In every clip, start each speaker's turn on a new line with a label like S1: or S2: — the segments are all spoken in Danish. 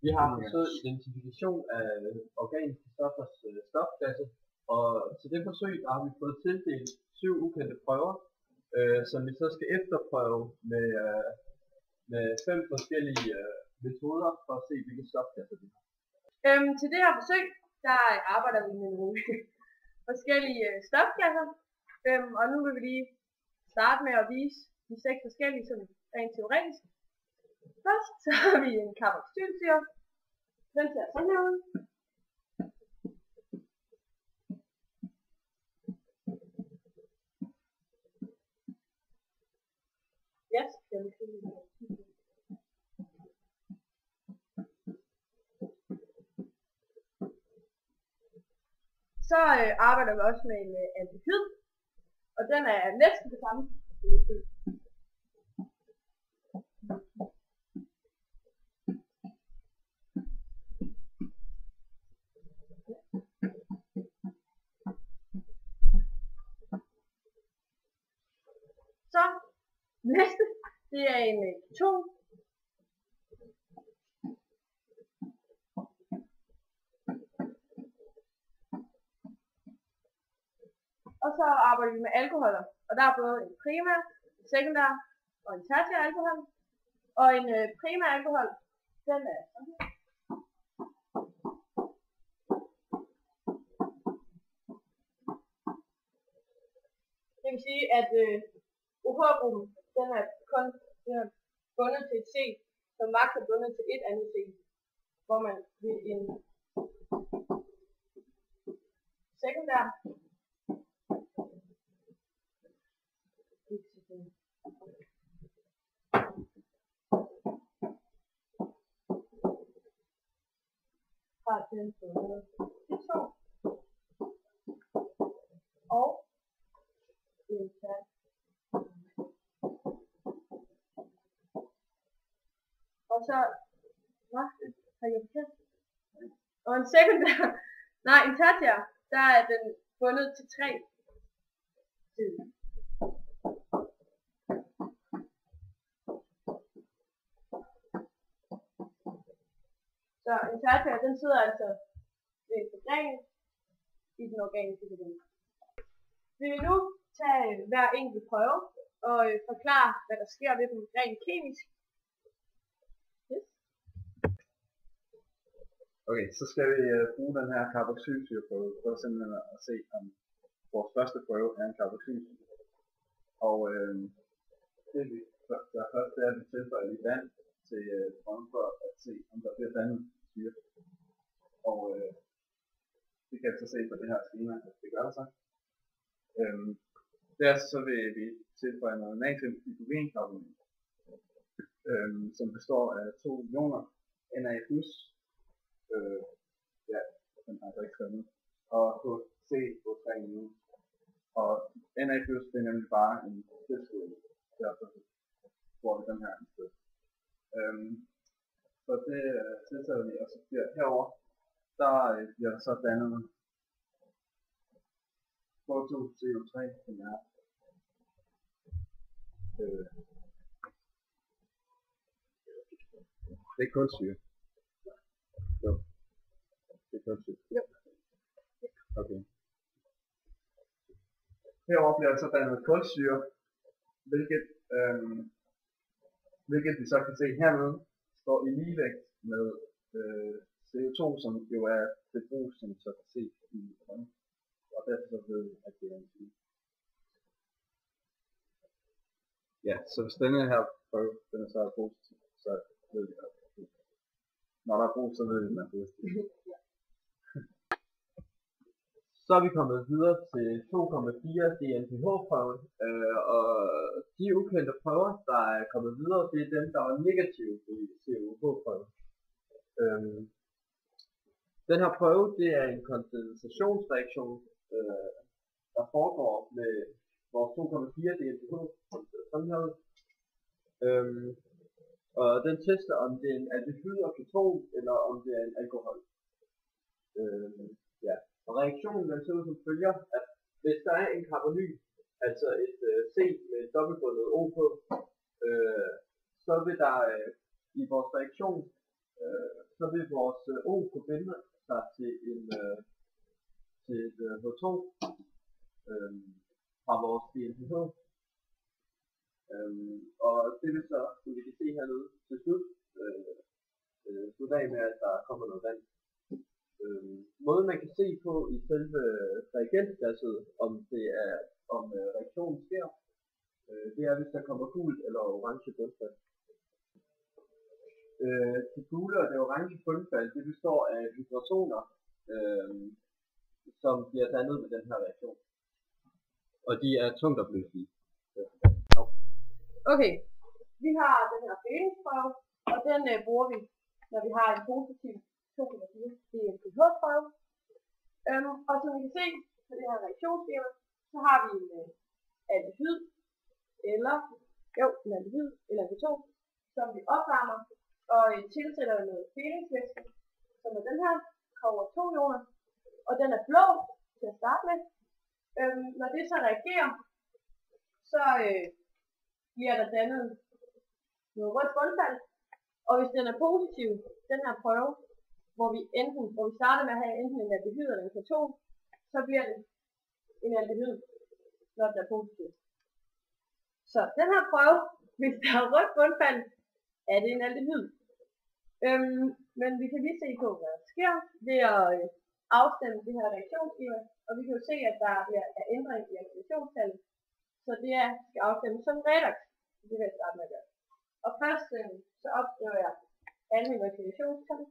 S1: Vi har forsøgt identifikation af organiske stoffers stofklasse, og til det forsøg der har vi fået tildelt 7 ukendte prøver, som vi så skal efterprøve med 5 forskellige metoder for at se, hvilke stofklasser vi har.
S2: Til det her forsøg, der arbejder vi med nogle forskellige stofklasser, og nu vil vi lige starte med at vise de 6 forskellige, som rent teoretisk. Først så har vi en carboxylsyre. Den ser sådan her ud. Yes, den er Så arbejder vi også med en aldehyd, og den er næsten det samme. Så næste, det er en keton. Og så arbejder vi med alkoholer, og der er både en primær, en sekundær og en tertiær alkohol. Og en primær alkohol, den er sådan her. Det vil sige, at OH-gruppen, den er bundet til et C, som max er bundet til et andet C, hvor man ved en sekundær har den bundet til 2 og en tertiær. Og så, har jeg fortalt? Og en sekundær, nej, en tertiær, der er den bundet til 3 sider. Så en tertiær, den sidder altså ved en forgrening i den organiske forbindelse. Vi vil nu tage hver enkelt prøve og forklare, hvad der sker ved dem rent kemisk.
S3: Okay, så skal vi bruge den her carboxylsyre for simpelthen at se, om vores første prøve er en carboxylsyre. Og det vi gør først, det er, at vi tilføjer lidt vand til prøven for at se, om der bliver dannet syre. Og det kan vi så se på det her skema, at det gør så. Derefter så vil vi tilføje noget natriumhydrogenkarbonat, som består af 2 ioner, Na+, ja, den har jeg ikke skrevet, og HCO3 nu. Og Na+, det er nemlig bare en tilskud, derfor får vi den her i stedet. Så det tilsætter vi, og så bliver herovre, der bliver der så dannet H2CO3, som er det er kulsyre. Jo. Det er kulsyre.
S2: Jo.
S3: Okay. Herovre bliver der så dannet kulsyre, hvilket vi så kan se hernede, står i ligevægt med CO2, som jo er det brug, som så kan se i grønne. Og derfor så ved vi, at det er en syre. Ja, så hvis denne her prøve, den er så positiv, så ved vi, at når der er brug, så ved vi, at den er positiv.
S1: Så er vi kommet videre til 2,4 DNPH-prøven, og de ukendte prøver, der er kommet videre, det er dem, der er negative i COH-prøven. Den her prøve, det er en kondensationsreaktion, der foregår med vores 2,4 DNPH, sådan her. Og den tester, om det er en aldehyd og keton, eller om det er en alkohol. Ja. Og reaktionen den ser ud som følger, at hvis der er en carbonyl, altså et C med et dobbeltbundet O på, så vil der i vores reaktion så vil vores O forbinde sig til et H2 fra vores DNPH. Og det vil så, som vi kan se hernede til slut, slutte af med, at der kommer noget vand. Måden man kan se på i selve reagensglasset, om reaktionen sker, det er, hvis der kommer gult eller orange bundfald. Det gule og det orange bundfald, det består af vibrationer, som bliver dannet ved den her reaktion. Og de er tungt opløselige.
S2: Okay, vi har den her delingsprøve, og den bruger vi, når vi har en positiv 2,4 DNPH-prøve. Og som vi kan se på det her reaktionsskema, så har vi en aldehyd, eller en keton, som vi opvarmer og tilsætter noget delingsvæske, som er den her, koger 2 ioner, og den er blå til at starte med. Når det så reagerer, så bliver der dannet noget rødt bundfald, og hvis den er positiv, den her prøve, hvor vi starter med at have enten en aldehyd eller en keton, så bliver det en aldehyd, når den er positiv. Så den her prøve, hvis der er rødt bundfald, er det en aldehyd. Men vi kan lige se på, hvad der sker ved at afstemme det her reaktionsskema, og vi kan jo se, at der er ændring i aktivationstallet, så det skal afstemmes som redox. Det vil jeg starte med at gøre. Og først så opskriver jeg alle mine aktivationstal.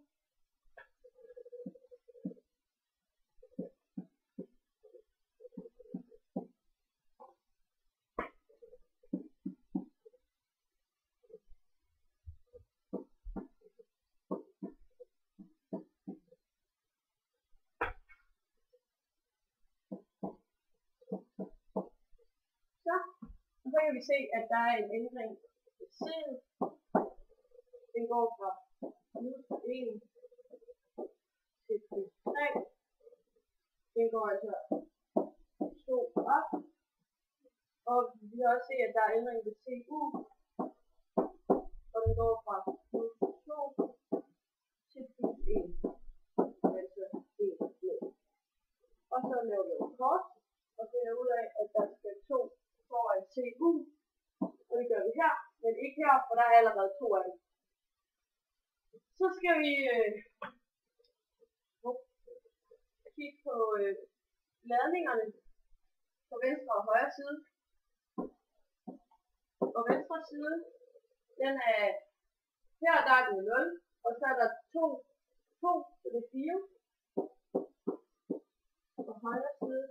S2: Så kan vi se, at der er en ændring i siden. Den går fra minus 1 til plus 3. Den går altså 2 op. Og vi kan også se, at der er ændring i CU. Og den går fra plus 2 til plus 1. Altså 1 ned. Og så laver vi et kort. Og finder ud af, at der skal 2 foran CU, og det gør vi her, men ikke her, for der er allerede 2 af dem. Så skal vi kigge på ladningerne på venstre og højre side. På venstre side, her der er den 0, og så er der 2, så det er 4. På højre side,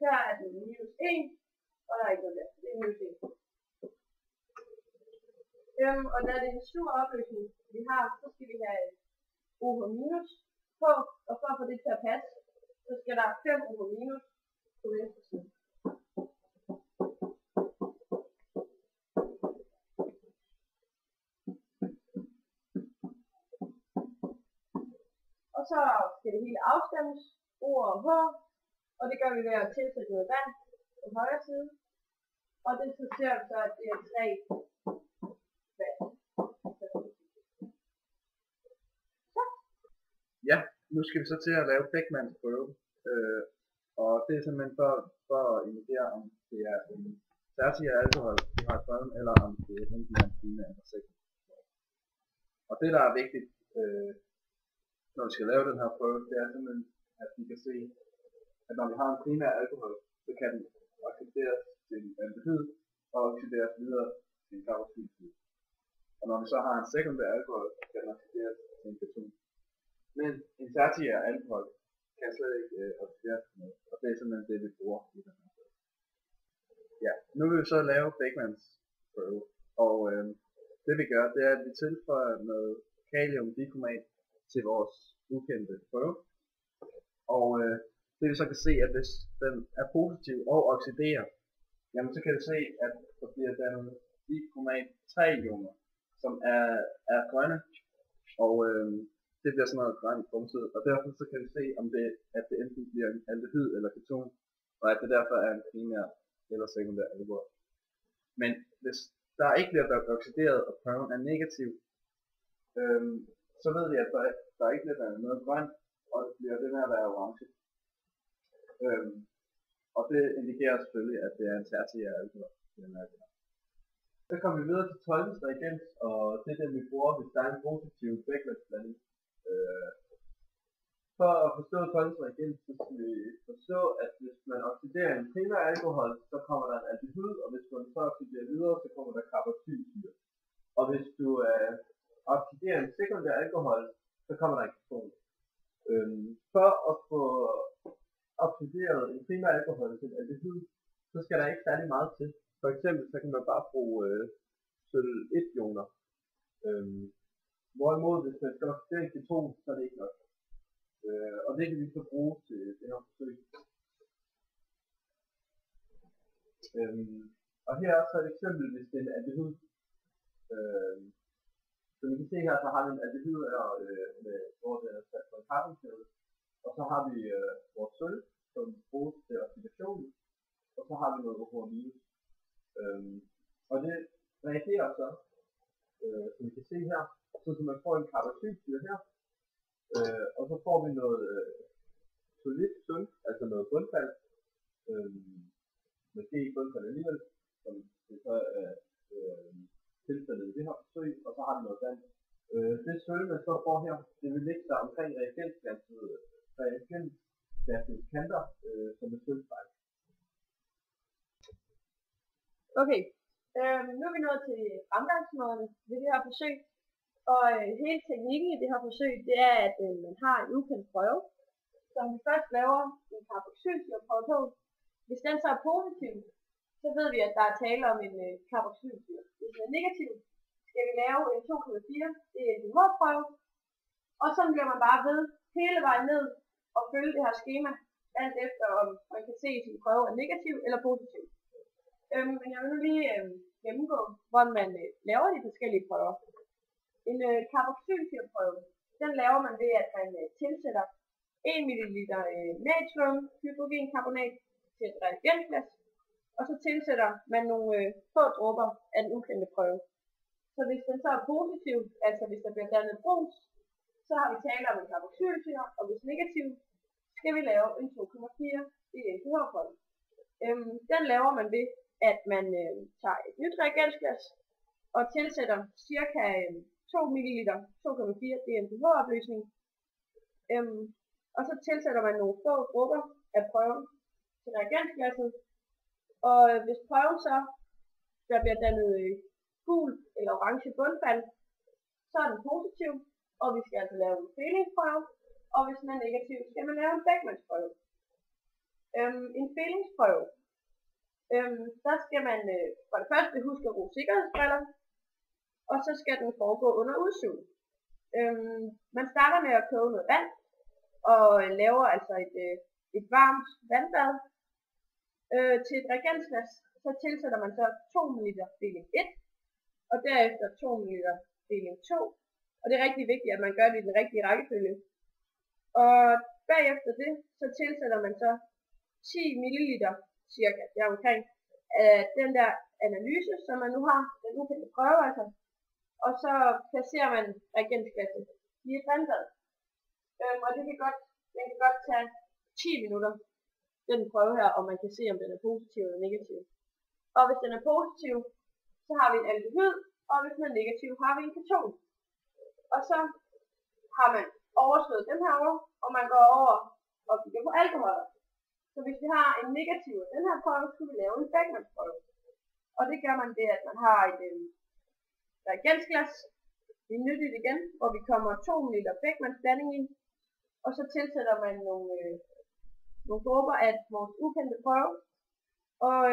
S2: her er den minus 1, og der er ikke noget der. Det er minus 1. Og da det er en sur opløsning, vi har, så skal vi have OH minus på, og for at få det til at passe, så skal der 5 OH minus på venstre side. Og så skal det hele afstemmes, O og H. Og det gør vi ved at tilsætte noget vand på højre side. Og det så ser vi så, at det er 3 vand. Så.
S3: Ja, nu skal vi så til at lave Beckmanns prøve. Og det er simpelthen for at indikere, om det er en tertiær alkohol, vi har i prøven, eller om det er enten en primær eller sekundær. Og det, der er vigtigt, når vi skal lave den her prøve, det er simpelthen, at vi kan se, at når vi har en primær alkohol, så kan den oxideres til en aldehyd og oxideres videre til en carboxylsyre. Og når vi så har en sekundær alkohol, kan den oxideres til en keton. Men en tertiær alkohol kan slet ikke oxideres til noget, og det er simpelthen det, vi bruger i den her prøve. Ja, nu vil vi så lave Beckmanns prøve, og det vi gør, det er, at vi tilføjer noget kaliumdikromat til vores ukendte prøve. Og det vi så kan se, at hvis den er positiv og oxiderer, jamen så kan vi se, at der bliver dannet dikromat 3 ioner, som er grønne, og det bliver sådan noget grønt bumset, og derfor så kan vi se, at det enten bliver en aldehyd eller keton, og at det derfor er en primær eller sekundær alkohol. Men hvis der ikke bliver oxideret, og prøven er negativ, så ved vi, at der ikke bliver noget grønt, og det bliver det med at være orange. Og det indikerer selvfølgelig, at det er en tertiær alkohol. Så kommer vi videre til 12. reagens, og det er det, vi bruger, hvis der er en positiv Beckmann-blanding. For at forstå 12. reagens, så skal vi forstå, at hvis man oxiderer en primær alkohol, så kommer der en aldehyd, og hvis man så oxiderer videre, så kommer der karbonylsyre. Og hvis du oxiderer en sekundær alkohol, så kommer der en keton. For at få oxideret en primær alkohol til en aldehyd, så skal der ikke særlig meget til. For eksempel så kan man bare bruge sølv 1-ioner. Hvorimod hvis man skal oxidere en keton, så er det ikke nok. Og det kan vi så bruge til det her forsøg. Og her er så et eksempel, hvis det er en aldehyd. Som I kan se her, så har vi en aldehyd her, hvor det er sat på en carbonkæde. Og så har vi vores sølv, som bruges til oxidationen. Og så har vi noget OH-. Og det reagerer så, som I kan se her, så man får en karbonylsyre her. Og så får vi noget solidt sølv, altså noget bundfald. Måske ikke bundfald alligevel, som det så er tilfældet i det her forsøg, og så har vi noget vand. Det sølv, man så får her, det vil ligge der omkring reagensglasets kanter, som er sølvfejl.
S2: Okay, nu er vi nået til fremgangsmåderne ved det her forsøg. Og hele teknikken i det her forsøg, det er, at man har en ukendt prøve, som vi først laver en carboxylsyreprøve på. Hvis den så er positiv, så ved vi, at der er tale om en carboxylsyre. Hvis den er negativ, skal vi lave en 2,4, det er en NH-prøve. Og så bliver man bare ved hele vejen ned og følge det her skema, alt efter om man kan se, at sin prøve er negativ eller positiv. Men jeg vil nu lige gennemgå, hvordan man laver de forskellige prøver. En carboxylsyreprøve, den laver man ved, at man tilsætter 1 ml natriumhydrogenkarbonat til et reagensglas, og så tilsætter man nogle få dråber af den ukendte prøve. Så hvis den så er positiv, altså hvis der bliver dannet brus, så har vi tale om en carboxylsyre, og hvis negativ, skal vi lave en 2,4 i NaCH-prøve. Den laver man ved, at man tager et nyt reagensglas og tilsætter ca. 2 ml 2,4 DNPH-opløsning. Og så tilsætter man nogle få dråber af prøven til reagensglasset. Og hvis prøven så der bliver dannet gul eller orange bundfald, så er den positiv, og vi skal altså lave en fælingsprøve. Og hvis den er negativ, skal man lave en Beckmannsprøve. En fælingsprøve. Der skal man for det første huske at bruge sikkerhedsbriller, og så skal den foregå under udsug. Man starter med at koge noget vand, og laver altså et varmt vandbad. Til et reagensglas, så tilsætter man så 2 ml deling 1, og derefter 2 ml deling 2. Og det er rigtig vigtigt, at man gør det i den rigtige rækkefølge. Og bagefter det, så tilsætter man så 10 ml cirka, det er omkring den der analyse, som man nu har, den ukendte prøve altså. Og så placerer man reagensglasset i et vandbad. Og den kan godt tage 10 minutter, den prøve her, og man kan se, om den er positiv eller negativ. Og hvis den er positiv, så har vi en aldehyd, og hvis den er negativ, har vi en keton. Og så har man overslået den her over, og man går over og kigger på alkoholer. Så hvis vi har en negativ af den her prøve, så skal vi lave en Beckmannsprøve. Og det gør man ved, at man har et reagensglas. Det er nyttigt igen, hvor vi kommer 2 ml Beckmanns blanding i. Og så tilsætter man nogle dråber af vores ukendte prøve. Og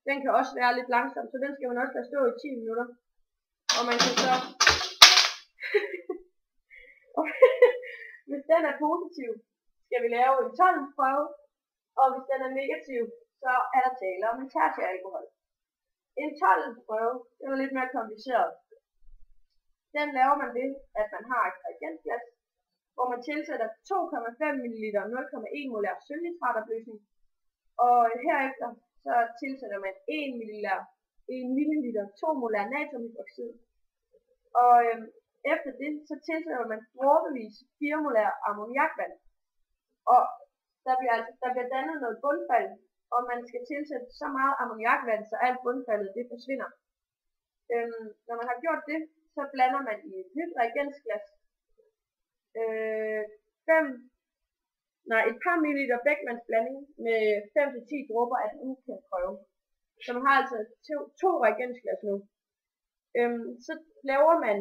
S2: den kan også være lidt langsom, så den skal man også lade stå i 10 minutter. Og man kan så... Hvis den er positiv, skal vi lave en 12-prøve. Og hvis den er negativ, så er der tale om en tertiær alkohol. En 12-prøve, den er lidt mere kompliceret. Den laver man ved, at man har et reagensglas, hvor man tilsætter 2,5 ml 0,1 molær sølvnitratopløsning. Og herefter så tilsætter man 1 ml 2 molær natriumhydroxid. Og Efter det, så tilsætter man dråbevis 4 molar ammoniakvand. Og der bliver dannet noget bundfald, og man skal tilsætte så meget ammoniakvand, så alt bundfaldet det forsvinder. Når man har gjort det, så blander man i et nyt reagensglas et par milliliter Beckmanns blanding med 5-10 dråber af den ukendte prøve. Så man har altså to reagensglas nu. Så laver man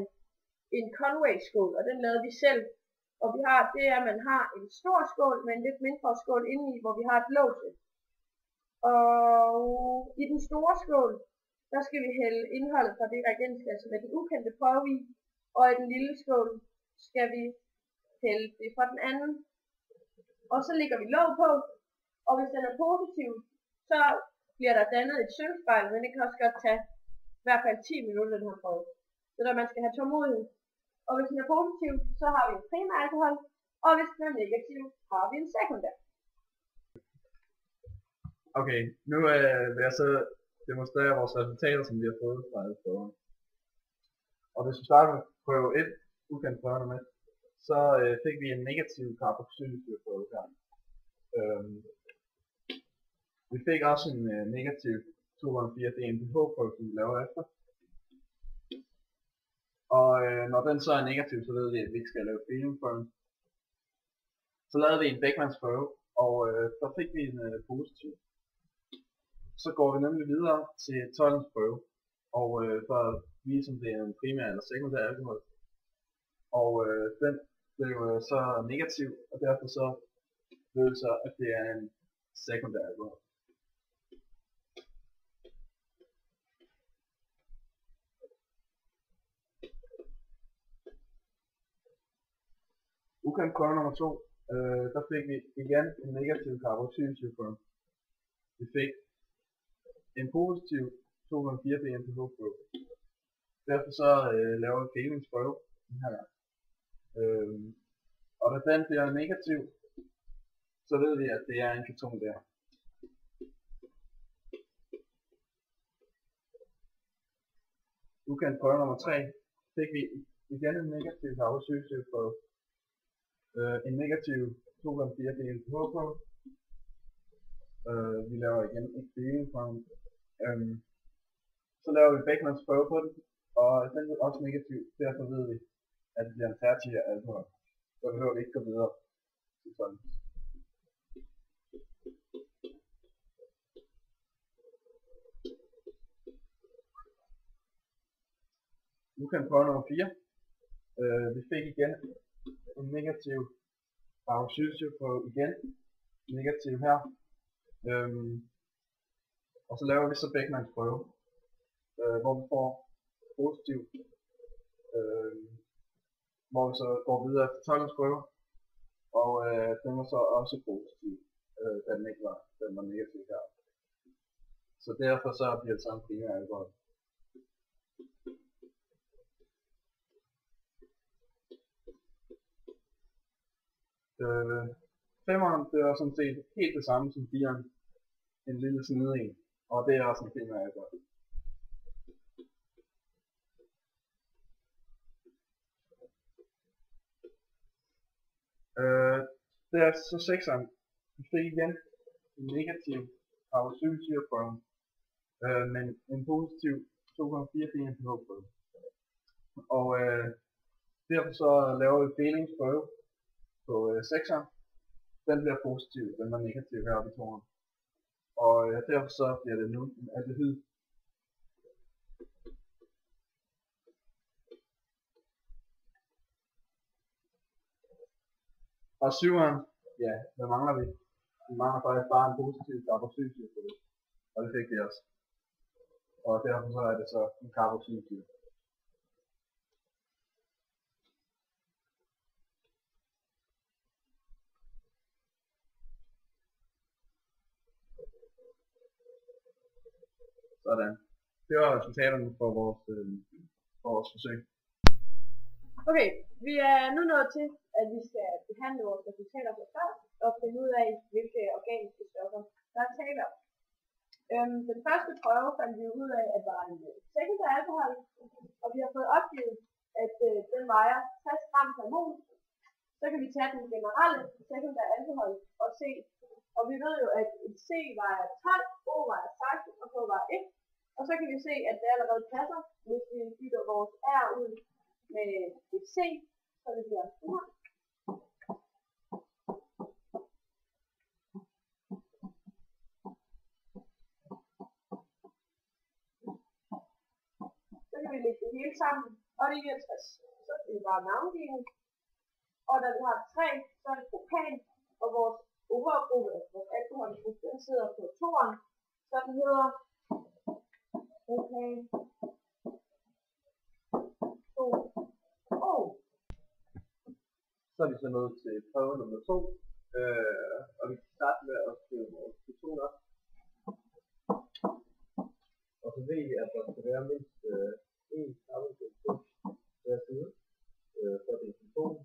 S2: en Conway-skål, og den lavede vi selv. Og det er, at man har en stor skål med en lidt mindre skål indeni, hvor vi har et låg til. Og i den store skål, der skal vi hælde indholdet fra det reagensglas med den ukendte prøve i, og i den lille skål skal vi hælde det fra den anden. Og så lægger vi låg på, og hvis den er positiv, så bliver der dannet et sølvspejl, men det kan også godt tage i hvert fald 10 minutter, den her prøve. Så der man skal have tålmodighed. Og hvis den er positiv, så har vi en primær alkohol, og hvis den er negativ, har vi en sekundær.
S3: Okay, nu vil jeg så demonstrere vores resultater, som vi har fået fra alle prøverne. Og hvis vi starter med prøve 1, ukendt prøve nummer 1, så fik vi en negativ carboxylsyreprøve her. Vi fik også en negativ 2,4 DNPH-prøve, som vi laver efter. Og når den så er negativ, så ved vi, at vi ikke skal lave feelingprøven. Så lavede vi en Beckmanns prøve, og der fik vi en positiv. Så går vi nemlig videre til Tollens prøve, og for at vise, om det er en primær eller sekundær alkohol. Og den blev så negativ, og derfor så ved vi så, at det er en sekundær alkohol. Ukendt prøve nummer 2, der fik vi igen en negativ carboxylsyreprøve. Vi fik en positiv 2,4 DNPH-prøve. Derfor så laver vi feelingsprøve den her gang. Og da den bliver negativ, så ved vi, at det er en keton der. Ukendt prøve nummer 3 fik vi igen en negativ carboxylsyreprøve. En negativ 2,4 DNPH-prøve. Vi laver igen en feelingprøve. Så laver vi Beckmanns prøve på den, og den er også negativ. Derfor ved vi, at det bliver en tertiær alkohol. Så behøver vi ikke gå videre til sådan. Nu kan vi prøve nummer 4. Vi fik igen en negativ carboxylsyreprøve igen. Negativ her. Og så laver vi så Beckmanns prøve, hvor vi får positiv, hvor vi så går videre til Tollens prøve, og den var så også positiv, da den var negativ her. Så derfor så bliver det samme primær alkohol. Femmeren, det er sådan set helt det samme som 4'eren. En lille snedring, og det er også en primær alkohol. Det er så 6'eren. Vi fik igen en negativ carboxylsyreprøve, men en positiv 2,4 DNPH-prøve. Og derfor så laver vi feelingsprøve på 6'eren. Den bliver positiv, den var negativ her oppe i 2'eren. Og derfor så bliver det nu en aldehyd. Og 7'eren, ja, hvad mangler vi? Vi mangler faktisk bare en positiv carboxylsyre på det. Og det fik vi også. Og derfor så er det så en carboxylsyre. Sådan. Det var resultaterne for vores forsøg.
S2: Okay, vi er nu nået til, at vi skal behandle vores resultater for før, og finde ud af, hvilke organiske stoffer der er tale om. Den første prøve fandt vi ud af, at det var en sekundær alkohol, og vi har fået opgivet, at den vejer 60 gram per mol. Så kan vi tage den generelle sekundære alkohol og se. Og vi ved jo, at et C vejer 12, O vejer 16 og K vejer 1. Og så kan vi se, at det allerede passer, hvis vi bytter vores R ud med et C, så det bliver 100. Så kan vi lægge det hele sammen, og det giver 60. Så er det bare navngivning. Og da vi har 3, så er det propan, og vores overgruppe, vores alkoholgruppe, den sidder på 2'eren, så den hedder propan 2.
S1: Så er vi så nået til prøve nummer 2, og vi kan starte med at skrive vores ketoner. Og så ved vi, at der skal være mindst en sammenhæng på hver side, for det er keton.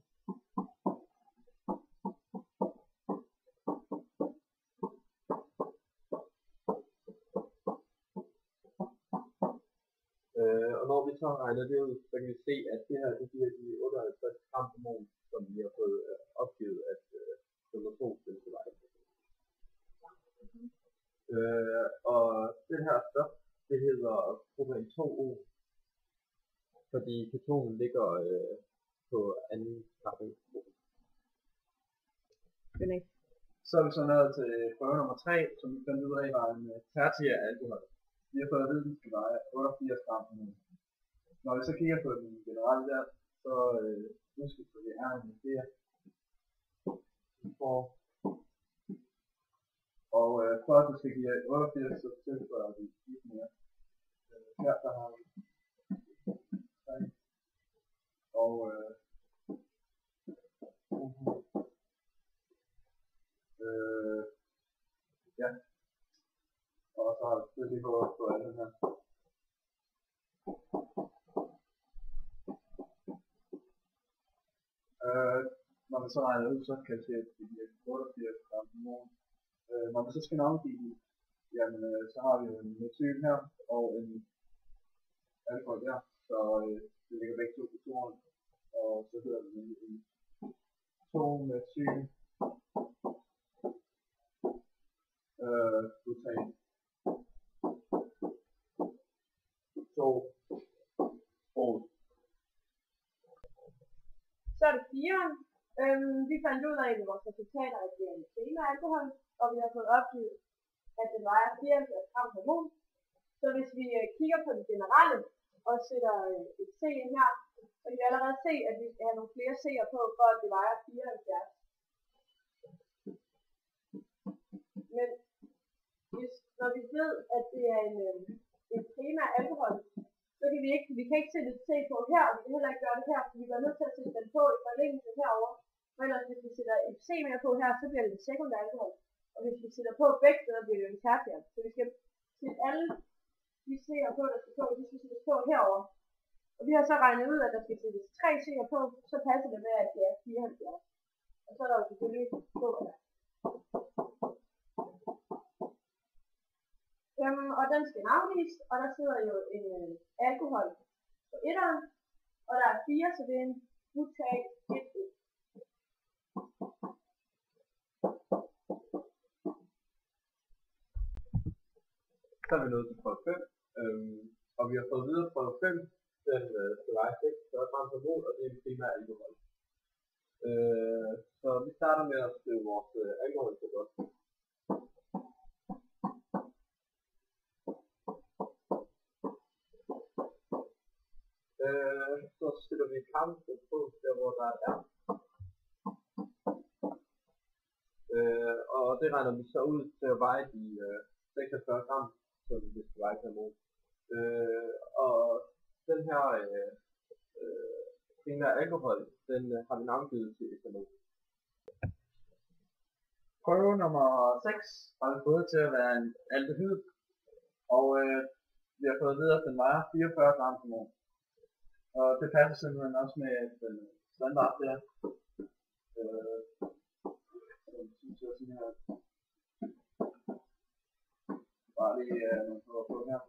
S1: Og når vi så regner det ud, så kan vi se, at det her det giver de 58 gram per mol, som vi har fået opgivet, at nummer 2 skal til vej. Og det her stof, det hedder propan 2O, fordi ketonen ligger på anden karbonkvote.
S3: Så er vi så nået til prøve nummer 3, som vi fandt ud af var en tertiær alkohol. Vi har fået at vide, at den skal veje 88 gram per mol. Når vi så kigger på den generelle der, så husk at det er en flere. Og for at det skal give 88, så tilføjer vi lidt mere. Her der har vi 3. Og ja. Og så har vi det går på alle her. Når vi så regner ud, så kan vi se, at det bliver 88 gram per mol. Når vi så skal navngive den, jamen så har vi jo en metyl her og en alkohol der, så det ligger begge to på 2'eren, og så hedder det en 2-metyl butan 2-ol.
S2: Så er det 4'eren. Vi fandt ud af i vores resultater, at det er en primær alkohol, og vi har fået opgivet, at den vejer 74 gram per mol. Så hvis vi kigger på den generelle og sætter et C ind her, så kan vi allerede se, at vi skal have nogle flere C'er på, for at det vejer 74. Men når vi ved, at det er en primær alkohol, så kan vi kan ikke sætte et C på her, og vi kan heller ikke gøre det her, så vi bliver nødt til at sætte den på i forlængelse herovre. Men ellers hvis vi sætter et C mere på her, så bliver det en sekundær alkohol. Og hvis vi sætter på begge steder, bliver det en tertiær. Så vi skal sætte alle de C'er på, der skal på, hvis vi sætter på herovre. Og vi har så regnet ud, at der skal sættes 3 C'er på, så passer det med, at det er 74. Og så er der jo selvfølgelig på her. Og den skal navngives, og der sidder jo en alkohol på 1'eren, og der er 4, så det er en butan 1O.
S1: Så er vi nået til prøve 5, og vi har fået videre prøve 5, den skal veje 6 gram per mol, og det er en primær alkohol. Så vi starter med at skrive vores alkoholprodukt. Så sætter vi kampen på der, hvor der er. Og det regner vi så ud til at veje de 46 gram, som det skal veje per mol. Og den her primære alkohol, den har vi navngivet til etanol.
S3: Prøve nummer 6 har vi fået til at være en aldehyd, og vi har fået at vide, at den vejer 44 gram per mol. Og det passer simpelthen også med den standard der. Så synes jeg sådan her. Bare lige nogle prøver på her.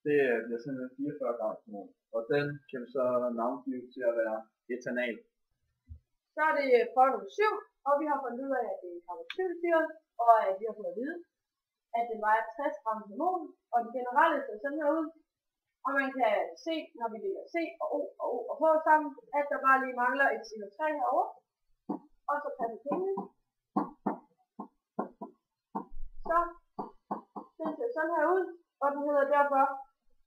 S3: Det bliver simpelthen 44 gram etanol. Og den kan vi så navngive til at være etanal.
S2: Så er det prøve nummer 7, og vi har fundet ud af, at det er karbonsyresyre, og at vi har fået at vide, at det vejer 60 gram hormon, og det generelle ser sådan her ud. Og man kan se, når vi lægger C og O og O og H sammen, at der bare lige mangler et CO3 herovre. Og så kan vi penge. Så den ser sådan her ud, og den hedder derfor,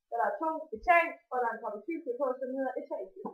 S2: da der er tung etan, og der er en karbonsyresyre på, så den hedder etansyre.